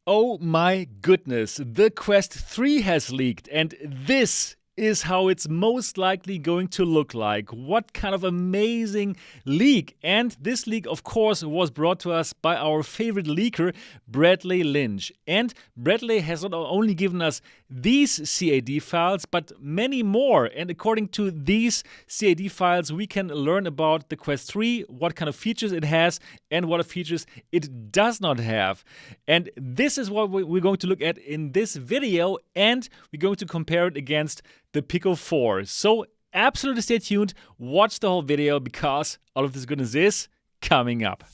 Oh my goodness, the Quest 3 has leaked, and this is how it's most likely going to look like. What kind of amazing leak! And this leak, of course, was brought to us by our favorite leaker, Bradley Lynch. And Bradley has not only given us these CAD files, but many more. And according to these CAD files, we can learn about the Quest 3, what kind of features it has, and what features it does not have. And this is what we're going to look at in this video, and we're going to compare it against the Pico 4. So absolutely stay tuned, watch the whole video, because all of this goodness is coming up.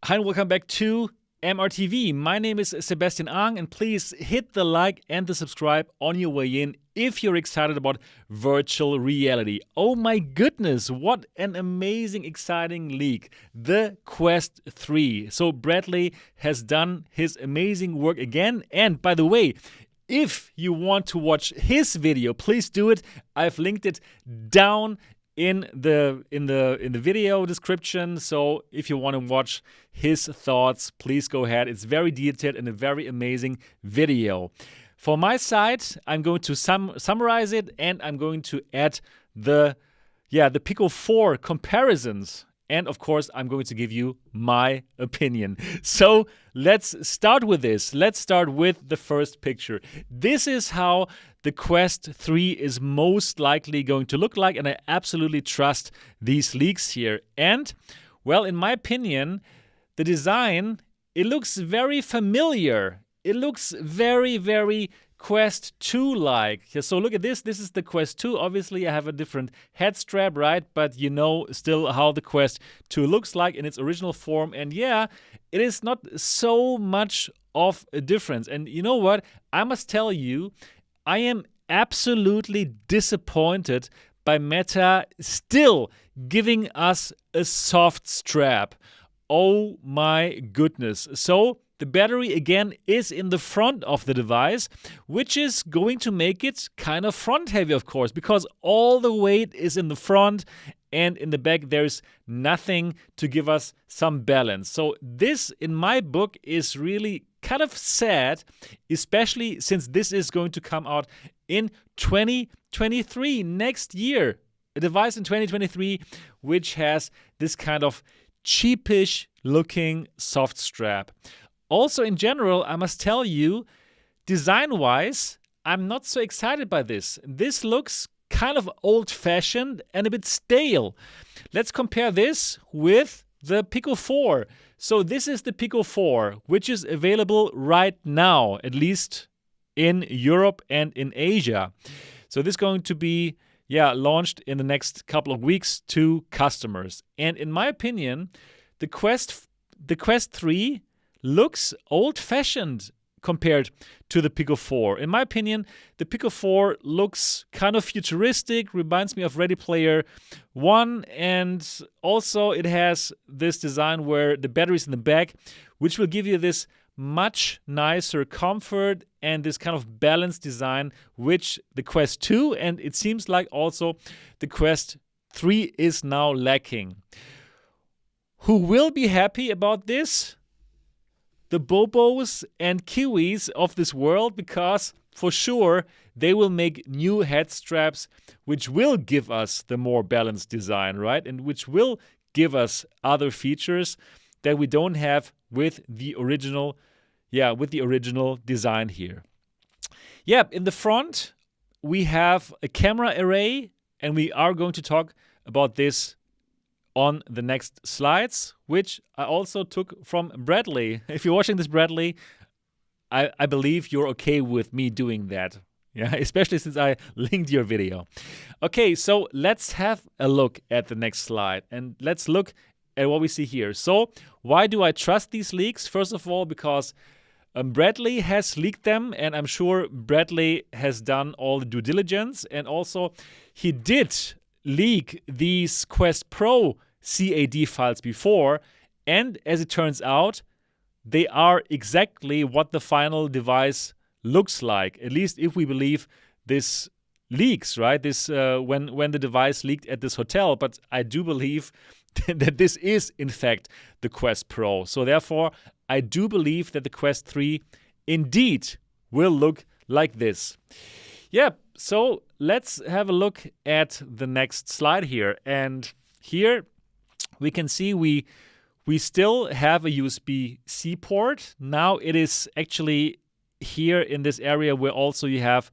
Hi and welcome back to MRTV. My name is Sebastian, and please hit the like and the subscribe on your way in if you're excited about virtual reality. Oh my goodness, what an amazing, exciting leak. The Quest 3. So Bradley has done his amazing work again. And by the way, if you want to watch his video, please do it. I've linked it down in the video description. So if you want to watch his thoughts, please go ahead. It's very detailed and a very amazing video. For my side, I'm going to summarize it, and I'm going to add the Pico 4 comparisons. And of course, I'm going to give you my opinion. So let's start with this. Let's start with the first picture. This is how the Quest 3 is most likely going to look like, and I absolutely trust these leaks here. And, well, in my opinion, the design, it looks very familiar. It looks very, very Quest 2-like. So look at this. This is the Quest 2. Obviously, I have a different head strap, right? But you know still how the Quest 2 looks like in its original form. And yeah, it is not so much of a difference. And you know what? I must tell you, I am absolutely disappointed by Meta still giving us a soft strap. Oh my goodness. So the battery, again, is in the front of the device, which is going to make it kind of front-heavy, of course, because all the weight is in the front, and in the back there's nothing to give us some balance. So this, in my book, is really kind of sad, especially since this is going to come out in 2023, next year. A device in 2023 which has this kind of cheapish looking soft strap. Also, in general, I must tell you, design-wise, I'm not so excited by this. This looks kind of old-fashioned and a bit stale. Let's compare this with the Pico 4. So this is the Pico 4, which is available right now, at least in Europe and in Asia. So this is going to be launched in the next couple of weeks to customers. And in my opinion, the Quest 3 looks old-fashioned compared to the Pico 4. In my opinion, the Pico 4 looks kind of futuristic, reminds me of Ready Player One, and also it has this design where the battery's in the back, which will give you this much nicer comfort and this kind of balanced design, which the Quest 2 and it seems like also the Quest 3 is now lacking. Who will be happy about this? The Bobos and Kiwis of this world, because for sure they will make new head straps which will give us the more balanced design, right? And which will give us other features that we don't have with the original design here. Yeah, in the front we have a camera array, and we are going to talk about this on the next slides, which I also took from Bradley. If you're watching this, Bradley, I believe you're okay with me doing that. Yeah, especially since I linked your video. Okay, so let's have a look at the next slide, and let's look at what we see here. So why do I trust these leaks? First of all, because Bradley has leaked them, and I'm sure Bradley has done all the due diligence, and also he did leak these Quest Pro CAD files before, and as it turns out, they are exactly what the final device looks like, at least if we believe this leaks, right? This when the device leaked at this hotel, but I do believe that this is in fact the Quest Pro. So therefore, I do believe that the Quest 3 indeed will look like this. Yeah, so let's have a look at the next slide here. And here we can see we still have a USB-C port. Now it is actually here in this area where also you have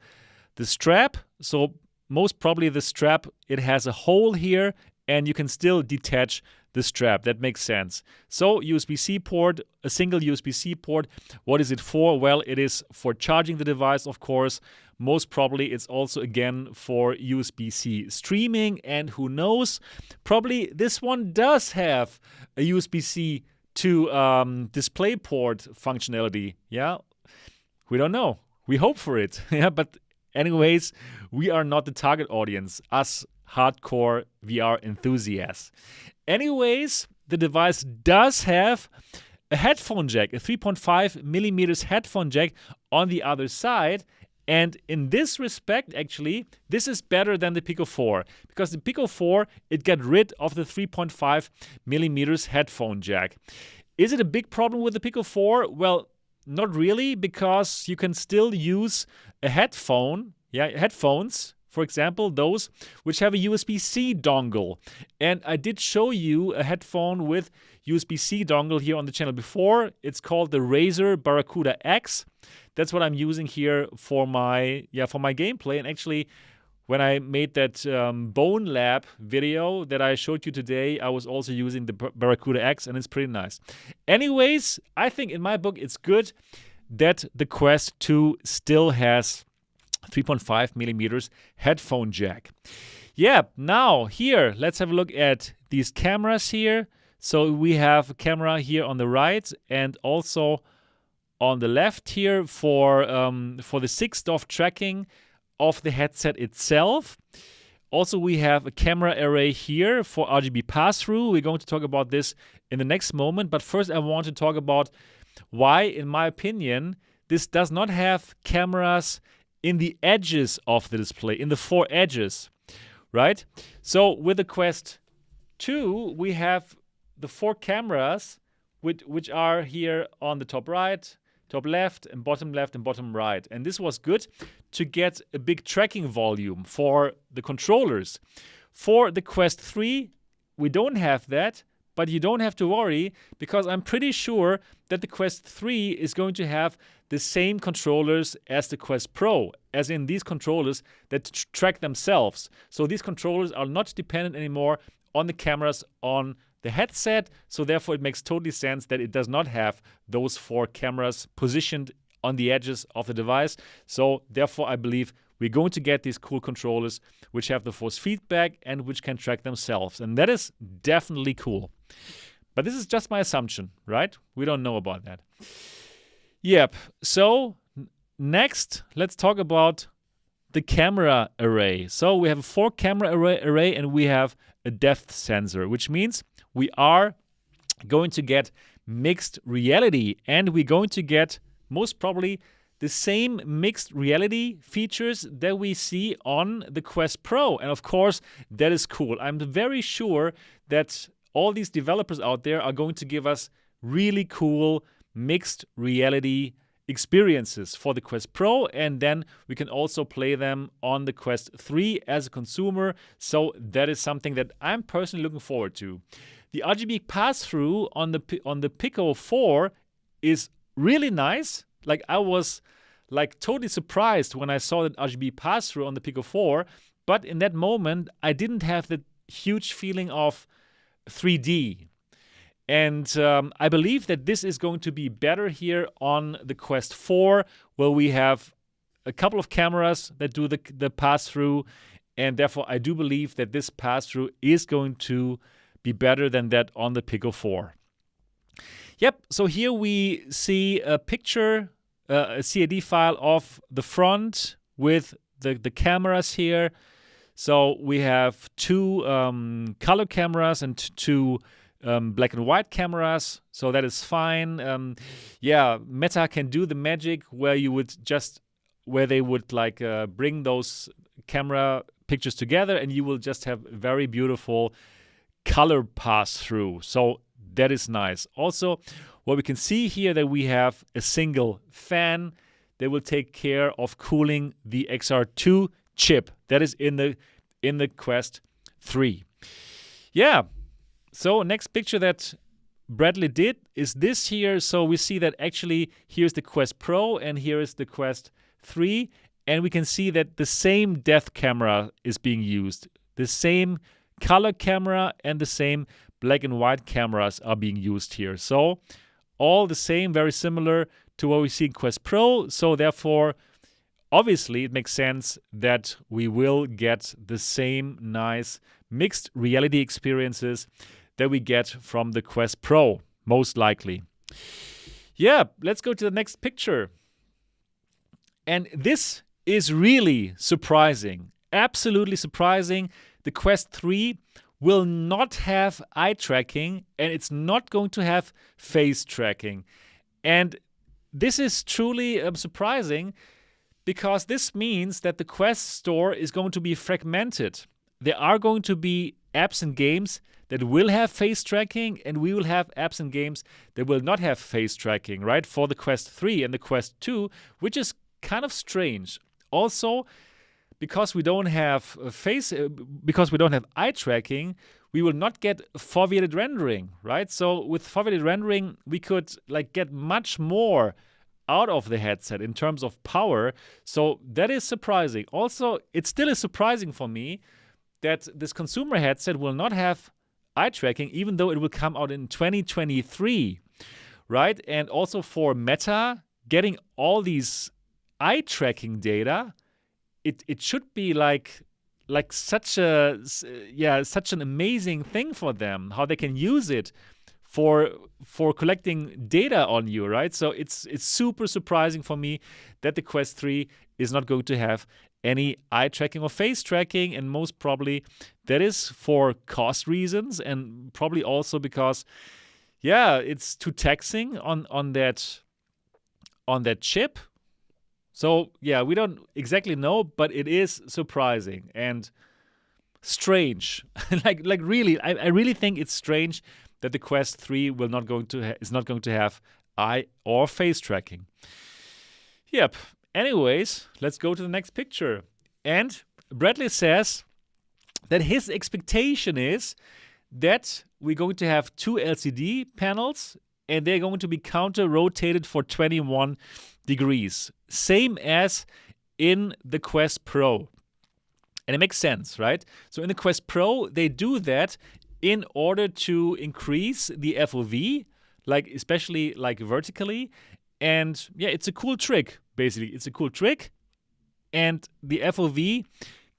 the strap. So most probably the strap, it has a hole here and you can still detach the strap. That makes sense. So USB-C port, a single USB-C port. What is it for? Well, it is for charging the device, of course. Most probably it's also again for USB-C streaming, and who knows, probably this one does have a USB-C to DisplayPort functionality. Yeah, we don't know. We hope for it. Yeah, but anyways, we are not the target audience, us hardcore VR enthusiasts. Anyways, the device does have a headphone jack, a 3.5 millimeters headphone jack on the other side. And in this respect, actually, this is better than the Pico 4, because the Pico 4, it got rid of the 3.5 millimeters headphone jack. Is it a big problem with the Pico 4? Well, not really, because you can still use a headphone, headphones, for example, those which have a USB-C dongle. And I did show you a headphone with USB-C dongle here on the channel before. It's called the Razer Barracuda X. That's what I'm using here for my gameplay. And actually, when I made that Bone Lab video that I showed you today, I was also using the Barracuda X, and it's pretty nice. Anyways, I think in my book, it's good that the Quest 2 still has 3.5 millimeters headphone jack. Yeah, now here, let's have a look at these cameras here. So we have a camera here on the right and also on the left here for the 6DoF tracking of the headset itself. Also, we have a camera array here for RGB pass-through. We're going to talk about this in the next moment. But first, I want to talk about why, in my opinion, this does not have cameras in the edges of the display, in the 4 edges, right? So with the Quest 2, we have the 4 cameras which are here on the top right, top left, and bottom right. And this was good to get a big tracking volume for the controllers. For the Quest 3, we don't have that, but you don't have to worry, because I'm pretty sure that the Quest 3 is going to have the same controllers as the Quest Pro, as in these controllers that track themselves. So these controllers are not dependent anymore on the cameras on the headset, so therefore it makes totally sense that it does not have those 4 cameras positioned on the edges of the device. So therefore I believe we're going to get these cool controllers which have the force feedback and which can track themselves. And that is definitely cool. But this is just my assumption, right? We don't know about that. Yep. So next, let's talk about the camera array. So we have a 4 camera array and we have a depth sensor, which means we are going to get mixed reality, and we're going to get most probably the same mixed reality features that we see on the Quest Pro. And of course, that is cool. I'm very sure that all these developers out there are going to give us really cool mixed reality experiences for the Quest Pro, and then we can also play them on the Quest 3 as a consumer. So that is something that I'm personally looking forward to. The RGB pass-through on the Pico 4 is really nice. Like, I was like totally surprised when I saw that RGB pass-through on the Pico 4, but in that moment I didn't have the huge feeling of 3D. And I believe that this is going to be better here on the Quest 4, where we have a couple of cameras that do the pass-through, and therefore I do believe that this pass-through is going to be better than that on the Pico 4. Yep, so here we see a picture, a CAD file of the front with the cameras here. So we have 2 color cameras and 2 black and white cameras, so that is fine. Meta can do the magic where they would like bring those camera pictures together, and you will just have very beautiful color pass through. So that is nice. Also, what we can see here that we have a single fan that will take care of cooling the XR2 chip that is in the Quest 3. Yeah. So next picture that Bradley did is this here. So we see that actually here's the Quest Pro and here is the Quest 3, and we can see that the same depth camera is being used. The same color camera and the same black and white cameras are being used here. So all the same, very similar to what we see in Quest Pro. So therefore, obviously, it makes sense that we will get the same nice mixed reality experiences that we get from the Quest Pro, most likely. Yeah, let's go to the next picture. And this is really surprising, absolutely surprising. The Quest 3 will not have eye tracking, and it's not going to have face tracking. And this is truly surprising, because this means that the Quest store is going to be fragmented. There are going to be apps and games that will have face tracking, and we will have apps and games that will not have face tracking, right? For the Quest 3 and the Quest 2, which is kind of strange. Also, because we don't have because we don't have eye tracking, we will not get foveated rendering, right? So with foveated rendering, we could get much more out of the headset in terms of power. So that is surprising. Also, it still is surprising for me that this consumer headset will not have eye tracking, even though it will come out in 2023, right? And also for Meta, getting all these eye tracking data, it should be such an amazing thing for them, how they can use it for collecting data on you, right? So it's super surprising for me that the Quest 3 is not going to have any eye tracking or face tracking, and most probably that is for cost reasons, and probably also because it's too taxing on that chip. So we don't exactly know, but it is surprising and strange. Really, I really think it's strange that the Quest 3 is not going to have eye or face tracking. Yep. Anyways, let's go to the next picture. And Bradley says that his expectation is that we're going to have 2 LCD panels, and they're going to be counter-rotated for 21 degrees, same as in the Quest Pro. And it makes sense, right? So in the Quest Pro, they do that in order to increase the FOV, especially vertically. And it's a cool trick, basically. It's a cool trick. And the FOV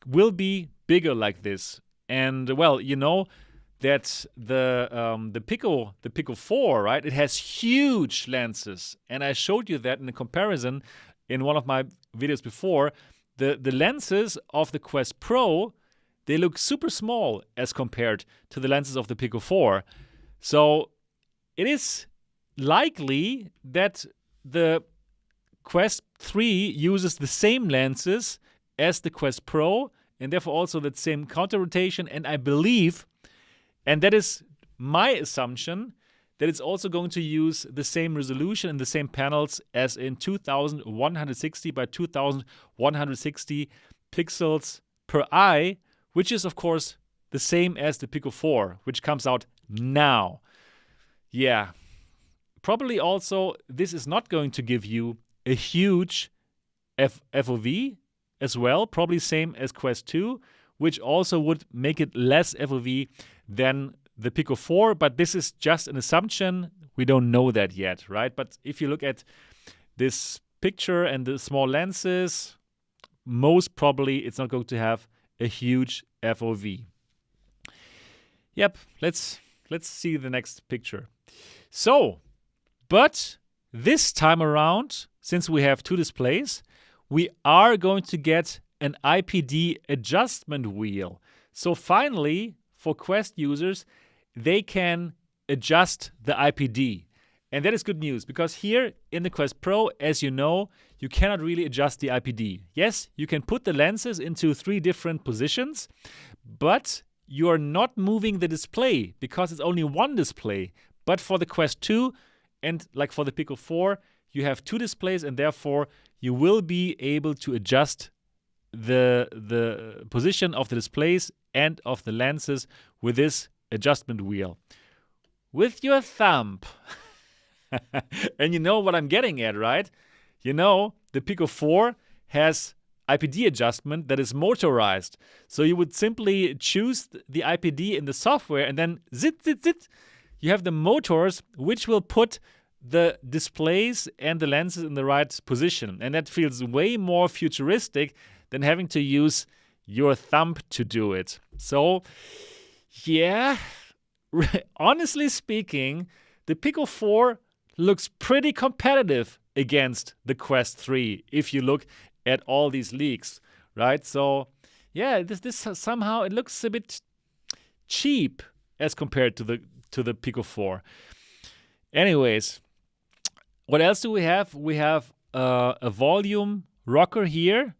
will be bigger like this. And you know that the Pico 4, right? It has huge lenses, and I showed you that in a comparison in one of my videos before. The lenses of the Quest Pro, they look super small as compared to the lenses of the Pico 4. So it is likely that the Quest 3 uses the same lenses as the Quest Pro, and therefore also that same counter rotation. And I believe, and that is my assumption, that it's also going to use the same resolution and the same panels as in 2160 by 2160 pixels per eye, which is of course the same as the Pico 4, which comes out now. Yeah. Probably also this is not going to give you a huge FOV as well, probably same as Quest 2, which also would make it less FOV than the Pico 4, but this is just an assumption. We don't know that yet, right? But if you look at this picture and the small lenses, most probably it's not going to have a huge FOV. Yep, let's see the next picture. So, but this time around, since we have 2 displays, we are going to get an IPD adjustment wheel. So finally, for Quest users, they can adjust the IPD. And that is good news, because here in the Quest Pro, as you know, you cannot really adjust the IPD. Yes, you can put the lenses into 3 different positions, but you are not moving the display because it's only one display. But for the Quest 2 and like for the Pico 4, you have 2 displays, and therefore you will be able to adjust the position of the displays and of the lenses with this adjustment wheel. With your thumb. And you know what I'm getting at, right? You know, the Pico 4 has IPD adjustment that is motorized. So you would simply choose the IPD in the software, and then zit, zit, zit. You have the motors which will put the displays and the lenses in the right position. And that feels way more futuristic than having to use your thumb to do it. So, yeah, honestly speaking, the Pico 4 looks pretty competitive against the Quest 3 if you look at all these leaks, right? So, yeah, this somehow it looks a bit cheap as compared to the Pico 4. Anyways, what else do we have? We have a volume rocker here.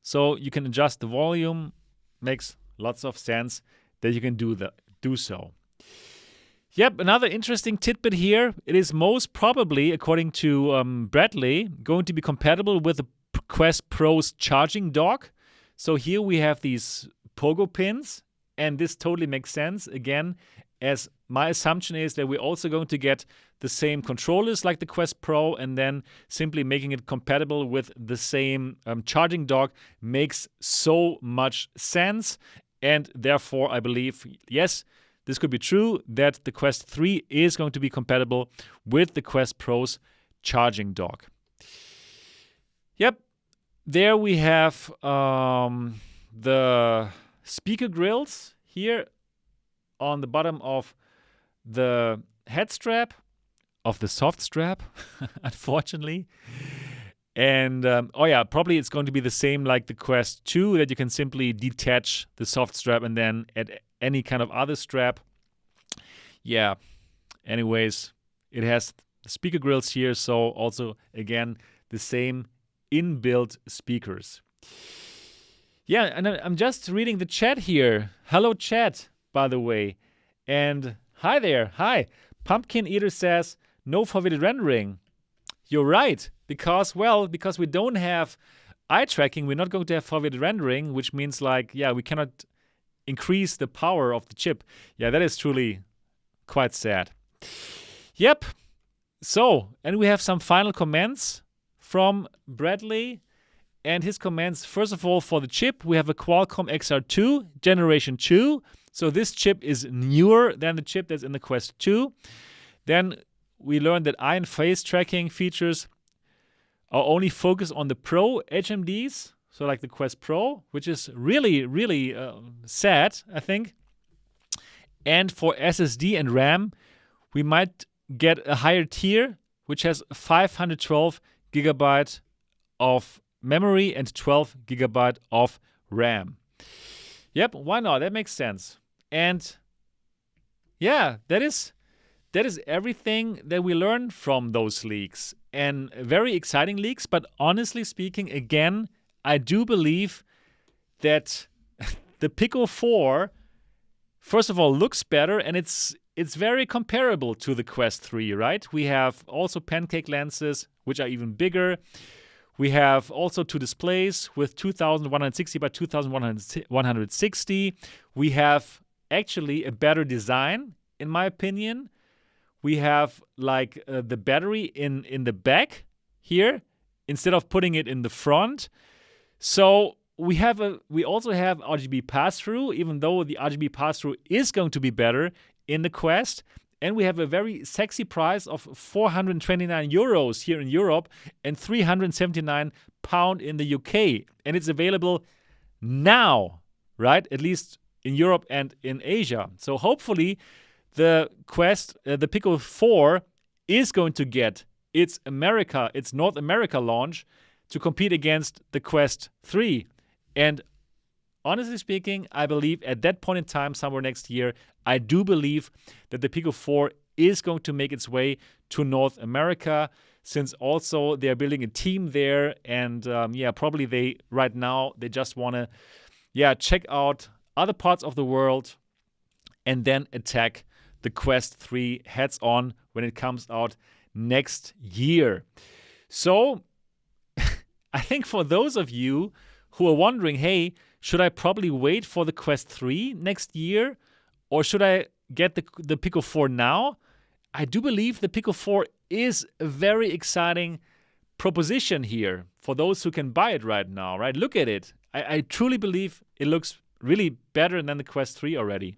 So you can adjust the volume. Makes lots of sense that you can do so. Yep, another interesting tidbit here. It is most probably, according to Bradley, going to be compatible with the Quest Pro's charging dock. So here we have these pogo pins, and this totally makes sense. Again, as my assumption is that we're also going to get the same controllers like the Quest Pro, and then simply making it compatible with the same charging dock makes so much sense. And therefore, I believe, yes, this could be true, that the Quest 3 is going to be compatible with the Quest Pro's charging dock. Yep, there we have the speaker grills here on the bottom of the head strap, of the soft strap, unfortunately. And, probably it's going to be the same like the Quest 2, that you can simply detach the soft strap and then add any kind of other strap. Yeah, anyways, it has the speaker grills here, so also, again, the same inbuilt speakers. Yeah, and I'm just reading the chat here. Hello, chat, by the way. And hi there. Hi. Pumpkin Eater says, no forwarded rendering. You're right. Because we don't have eye tracking, we're not going to have forwarded rendering, which means we cannot increase the power of the chip. Yeah, that is truly quite sad. Yep. So, and we have some final comments from Bradley. And his comments, first of all, for the chip, we have a Qualcomm XR2 Generation 2. So this chip is newer than the chip that's in the Quest 2. Then we learned that eye and face tracking features are only focused on the Pro HMDs, so like the Quest Pro, which is really, really sad, I think. And for SSD and RAM, we might get a higher tier, which has 512 gigabyte of memory and 12 gigabyte of RAM. Yep, why not? That makes sense. And yeah, that is everything that we learned from those leaks. And very exciting leaks, but honestly speaking, again, I do believe that the Pico 4, first of all, looks better, and it's very comparable to the Quest 3, right? We have also pancake lenses, which are even bigger. We have also 2 displays with 2160 by 2160. We have actually a better design, in my opinion. We have the battery in the back here instead of putting it in the front. So we also have RGB pass-through, even though the RGB pass-through is going to be better in the Quest. And we have a very sexy price of 429 euros here in Europe and 379 pound in the UK. And it's available now, right? At least in Europe and in Asia. So hopefully the Quest, the Pico 4 is going to get its North America launch to compete against the Quest 3. And honestly speaking, I believe at that point in time, somewhere next year, I do believe that the Pico 4 is going to make its way to North America, since also they're building a team there. And probably they just want to check out other parts of the world and then attack the Quest 3 heads on when it comes out next year. So I think for those of you who are wondering, hey, should I probably wait for the Quest 3 next year, or should I get the Pico 4 now? I do believe the Pico 4 is a very exciting proposition here for those who can buy it right now, right? Look at it. I truly believe it looks really better than the Quest 3 already.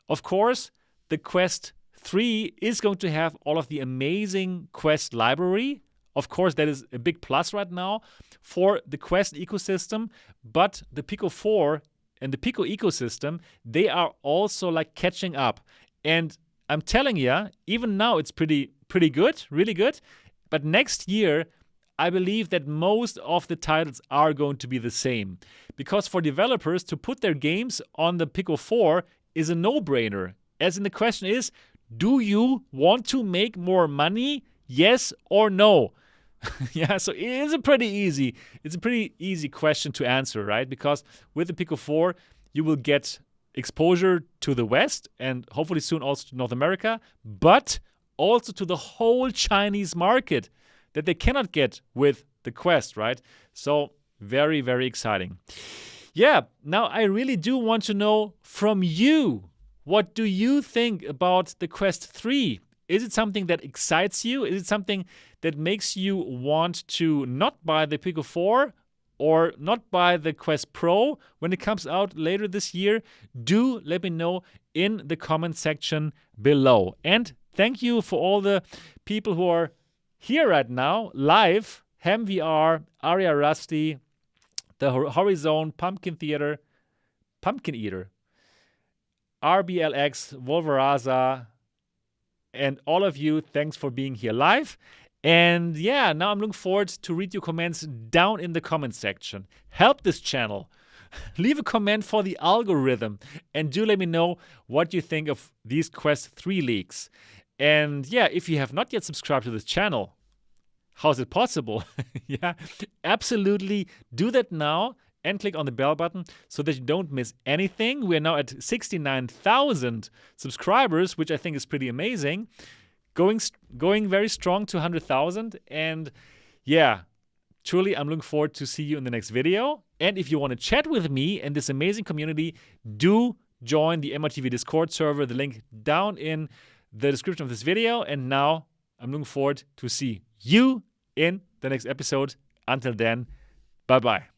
Of course, the Quest 3 is going to have all of the amazing Quest library. Of course, that is a big plus right now for the Quest ecosystem, but the Pico 4 and the Pico ecosystem, they are also like catching up. And I'm telling you, even now it's pretty good, really good. But next year, I believe that most of the titles are going to be the same. Because for developers to put their games on the Pico 4 is a no-brainer. As in, the question is, do you want to make more money? Yes or no? So it is a pretty easy question to answer, right? Because with the Pico 4, you will get exposure to the West and hopefully soon also to North America, but also to the whole Chinese market that they cannot get with the Quest, right? So very, very exciting. Now I really do want to know from you, what do you think about the Quest 3? Is it something that excites you? Is it something that makes you want to not buy the Pico 4 or not buy the Quest Pro when it comes out later this year? Do let me know in the comment section below. And thank you for all the people who are here right now, live. Ham VR, Aria Rusty, the Horizon, Pumpkin Eater, RBLX, Wolveraza, and all of you, thanks for being here live. And now I'm looking forward to read your comments down in the comment section. Help this channel. Leave a comment for the algorithm. And do let me know what you think of these Quest 3 leaks. And if you have not yet subscribed to this channel, how is it possible? Absolutely do that now and click on the bell button so that you don't miss anything. We're now at 69,000 subscribers, which I think is pretty amazing. Going very strong to 100,000. And truly, I'm looking forward to see you in the next video. And if you want to chat with me and this amazing community, do join the MRTV Discord server. The link down in the description of this video. And now I'm looking forward to see you in the next episode. Until then, bye-bye.